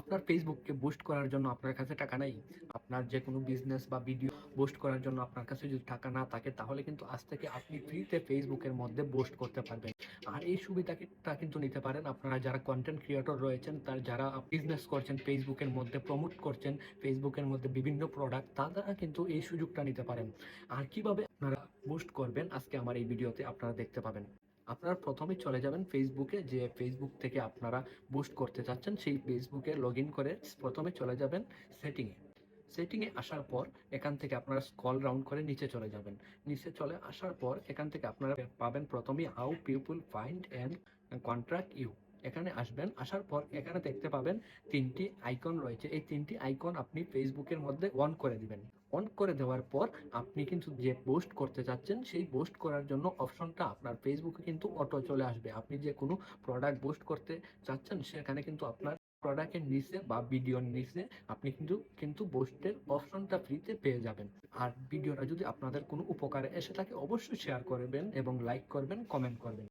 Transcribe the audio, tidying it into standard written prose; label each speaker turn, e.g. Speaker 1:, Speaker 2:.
Speaker 1: আপনার ফেসবুককে বুস্ট করার জন্য আপনার কাছে টাকা নাই, আপনার যে কোনো বিজনেস বা ভিডিও বুস্ট করার জন্য আপনার কাছে যদি টাকা না থাকে, তাহলে কিন্তু আজ থেকে আপনি ফ্রিতে ফেসবুকের মধ্যে বুস্ট করতে পারবেন। আর এই সুবিধাটা কিন্তু নিতে পারেন আপনারা যারা কন্টেন্ট ক্রিয়েটর রয়েছেন, তার যারা বিজনেস করছেন, ফেসবুকের মধ্যে প্রমোট করছেন, ফেসবুকের মধ্যে বিভিন্ন প্রোডাক্ট, তারা কিন্তু এই সুযোগটা নিতে পারেন। আর কিভাবে আপনারা বুস্ট করবেন আজকে আমার এই ভিডিওতে আপনারা দেখতে পাবেন। আপনারা প্রথমেই চলে যাবেন ফেসবুকে, যে ফেসবুক থেকে আপনারা বুস্ট করতে চাচ্ছেন সেই ফেসবুকে লগ ইন করে প্রথমে চলে যাবেন সেটিংয়ে। সেটিংয়ে আসার পর এখান থেকে আপনারা স্ক্রল ডাউন করে নিচে চলে যাবেন। নিচে চলে আসার পর এখান থেকে আপনারা পাবেন প্রথমেই how people find and contract you. এখানে আসবেন, আসার পর এখানে দেখতে পাবেন তিনটি আইকন রয়েছে। এই তিনটি আইকন আপনি ফেসবুকের মধ্যে অন করে দিবেন। অন করে দেওয়ার পর আপনি কিন্তু যে পোস্ট করতে চাচ্ছেন সেই পোস্ট করার জন্য অপশনটা আপনার ফেসবুকে কিন্তু অটো চলে আসবে। আপনি যে কোনো প্রোডাক্ট পোস্ট করতে চাচ্ছেন সেখানে কিন্তু আপনার প্রোডাক্টের নিচে বা ভিডিওর নিচে আপনি কিন্তু পোস্টের অপশনটা ফ্রিতে পেয়ে যাবেন। আর ভিডিওটা যদি আপনাদের কোনো উপকারে এসে থাকে, অবশ্যই শেয়ার করবেন এবং লাইক করবেন, কমেন্ট করবেন।